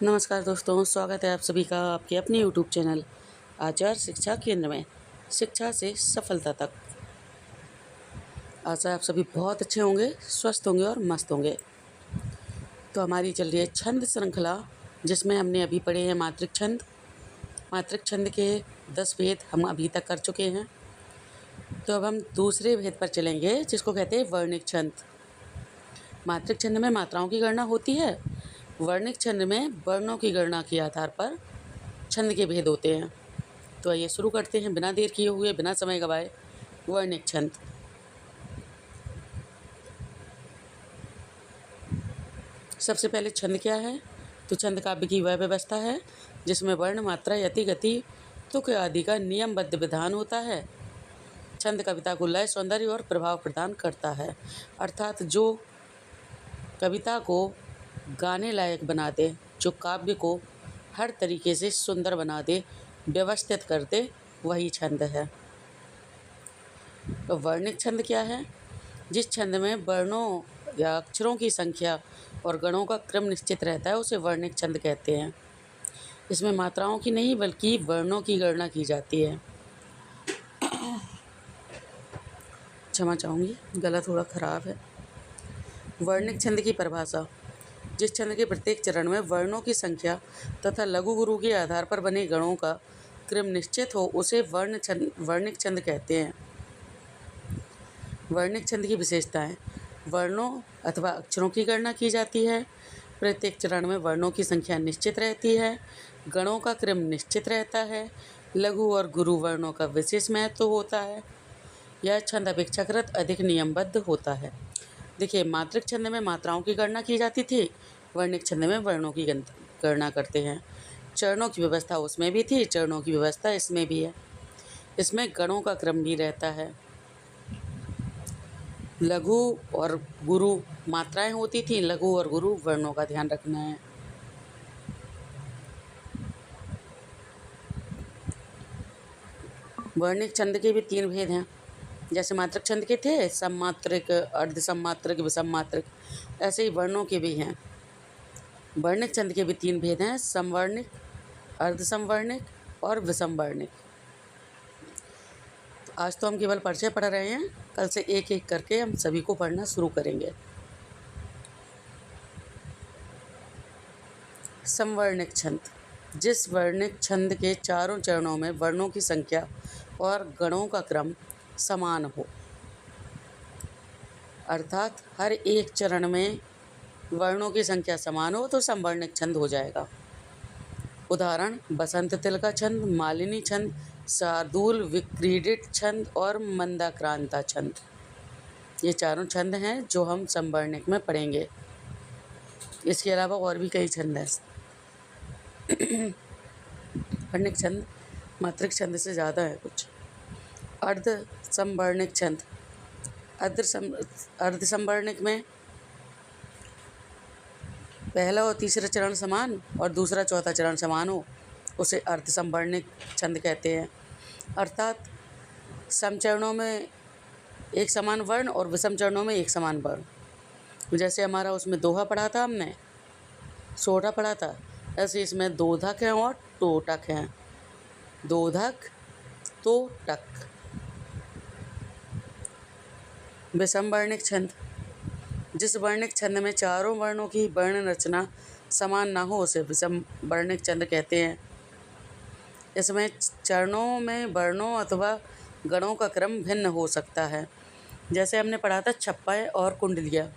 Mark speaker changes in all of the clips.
Speaker 1: नमस्कार दोस्तों, स्वागत है आप सभी का आपके अपने YouTube चैनल आचार शिक्षा केंद्र में। शिक्षा से सफलता तक। आशा है आप सभी बहुत अच्छे होंगे, स्वस्थ होंगे और मस्त होंगे। तो हमारी चल रही है छंद श्रृंखला, जिसमें हमने अभी पढ़े हैं मात्रिक छंद। मात्रिक छंद के 10 भेद हम अभी तक कर चुके हैं। तो अब हम दूसरे भेद पर चलेंगे, जिसको कहते हैं वर्णिक छंद। मात्रिक छंद में मात्राओं की गणना होती है। वर्णिक छंद में वर्णों की गणना के आधार पर छंद के भेद होते हैं। तो आइए शुरू करते हैं बिना देर किए हुए, बिना समय गवाए। वर्णिक छंद। सबसे पहले छंद क्या है? तो छंद काव्य की वह व्यवस्था है जिसमें वर्ण, मात्रा, यति, गति, तुक आदि का नियमबद्ध विधान होता है। छंद कविता को लय, सौंदर्य और प्रभाव प्रदान करता है, अर्थात जो कविता को गाने लायक बना दे, जो काव्य को हर तरीके से सुंदर बना दे, व्यवस्थित कर दे, वही छंद है। तो वर्णिक छंद क्या है? जिस छंद में वर्णों या अक्षरों की संख्या और गणों का क्रम निश्चित रहता है, उसे वर्णिक छंद कहते हैं। इसमें मात्राओं की नहीं बल्कि वर्णों की गणना की जाती है। क्षमा चाहूँगी, गला थोड़ा खराब है। वर्णिक छंद की परिभाषा: जिस छंद के प्रत्येक चरण में वर्णों की संख्या तथा लघु गुरु के आधार पर बने गणों का क्रम निश्चित हो, उसे वर्णिक छंद कहते हैं। वर्णिक छंद की विशेषताएं: वर्णों अथवा अक्षरों की गणना की जाती है। प्रत्येक चरण में वर्णों की संख्या निश्चित रहती है। गणों का क्रम निश्चित रहता है। लघु और गुरु वर्णों का विशेष महत्व होता है। यह छंद अपेक्षाकृत अधिक नियमबद्ध होता है। देखिए, मात्रिक छंद में मात्राओं की गणना की जाती थी, वर्णिक छंद में वर्णों की गणना करते हैं। चरणों की व्यवस्था उसमें भी थी, चरणों की व्यवस्था इसमें भी है। इसमें गणों का क्रम भी रहता है। लघु और गुरु मात्राएं होती थी, लघु और गुरु वर्णों का ध्यान रखना है। वर्णिक छंद के भी 3 भेद हैं। जैसे मात्रिक छंद के थे सममात्रिक, अर्ध सममात्रिक, विषम मात्रिक, ऐसे ही वर्णों के भी हैं। वर्णिक छंद के भी 3 भेद हैं: समवर्णिक, अर्ध समवर्णिक और विषम वर्णिक। तो आज तो हम केवल परिचय पढ़ रहे हैं, कल से एक एक करके हम सभी को पढ़ना शुरू करेंगे। समवर्णिक छंद: जिस वर्णिक छंद के चारों चरणों में वर्णों की संख्या और गणों का क्रम समान हो, अर्थात हर एक चरण में वर्णों की संख्या समान हो, तो समवर्णिक छंद हो जाएगा। उदाहरण: बसंत तिलका छंद, मालिनी छंद, शार्दूल विक्रीडित छंद और मंदाक्रांता छंद। ये चारों छंद हैं जो हम समवर्णिक में पढ़ेंगे। इसके अलावा और भी कई छंद हैं। वर्णिक छंद मात्रिक छंद से ज़्यादा है कुछ। अर्ध समवर्णिक छंद: अर्ध समवर्णिक में पहला और तीसरा चरण समान और दूसरा चौथा चरण समान हो, उसे अर्ध समवर्णिक छंद कहते हैं। अर्थात सम चरणों में एक समान वर्ण और विषम चरणों में एक समान वर्ण। जैसे हमारा उसमें दोहा पढ़ा था, हमने सोढ़ा पढ़ा था, ऐसे इसमें दोधक हैं और टोटक हैं। दोधक, टोटक। विषम वर्णिक छंद: जिस वर्णिक छंद में चारों वर्णों की वर्ण रचना समान ना हो, उसे विषम वर्णिक छंद कहते हैं। इसमें चरणों में वर्णों अथवा गणों का क्रम भिन्न हो सकता है। जैसे हमने पढ़ा था छप्पय और कुंडलिया,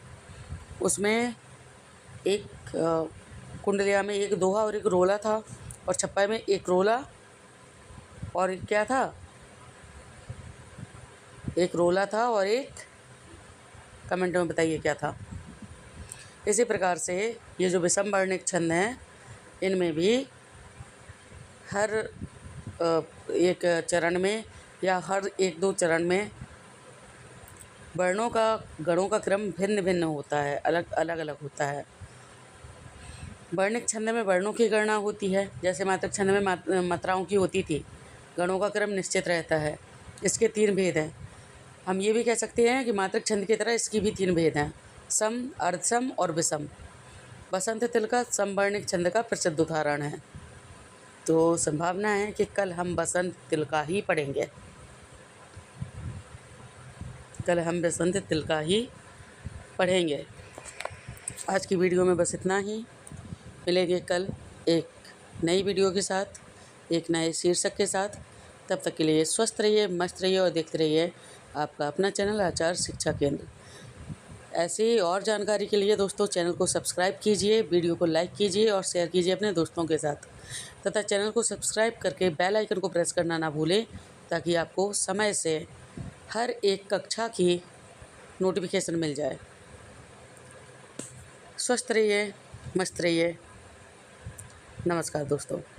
Speaker 1: उसमें एक कुंडलिया में एक दोहा और एक रोला था, और छप्पय में एक रोला और क्या था, एक रोला था और एक, कमेंट में बताइए क्या था। इसी प्रकार से ये जो विषम वर्णिक छंद हैं, इनमें भी हर एक चरण में या हर 1-2 चरण में वर्णों का, गणों का क्रम भिन्न भिन्न होता है, अलग अलग होता है। वर्णिक छंद में वर्णों की गणना होती है, जैसे मात्रिक छंद में मात्राओं की होती थी। गणों का क्रम निश्चित रहता है। इसके 3 भेद हैं। हम ये भी कह सकते हैं कि मात्रिक छंद की तरह इसकी भी 3 भेद हैं: सम, अर्धसम और विषम। बसंत तिल का समवर्णिक छंद का प्रसिद्ध उदाहरण है। तो संभावना है कि कल हम बसंत तिल का ही पढ़ेंगे। कल हम बसंत तिल का ही पढ़ेंगे। आज की वीडियो में बस इतना ही। मिलेंगे कल एक नई वीडियो के साथ, एक नए शीर्षक के साथ। तब तक के लिए स्वस्थ रहिए, मस्त रहिए और देखते रहिए आपका अपना चैनल आचार शिक्षा केंद्र। ऐसे ही और जानकारी के लिए दोस्तों चैनल को सब्सक्राइब कीजिए, वीडियो को लाइक कीजिए और शेयर कीजिए अपने दोस्तों के साथ, तथा चैनल को सब्सक्राइब करके बेल आइकन को प्रेस करना ना भूलें, ताकि आपको समय से हर एक कक्षा की नोटिफिकेशन मिल जाए। स्वस्थ रहिए, मस्त रहिए। नमस्कार दोस्तों।